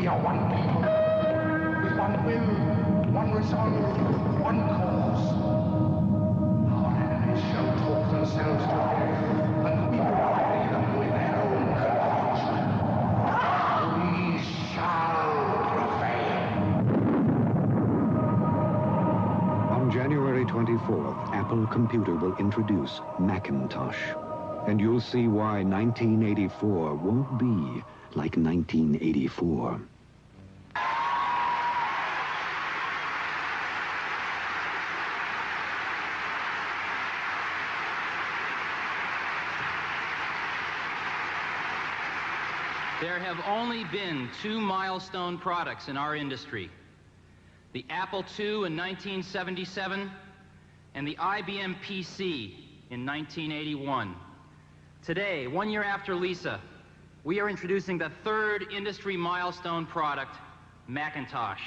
We are one people, with one will, one resolve, one cause. Our enemies shall talk themselves to death, and we will rally them with their own confusion. We shall prevail. On January 24th, Apple Computer will introduce Macintosh. And you'll see why 1984 won't be like 1984. There have only been two milestone products in our industry: the Apple II in 1977 and the IBM PC in 1981. Today, 1 year after Lisa, we are introducing the third industry milestone product, Macintosh.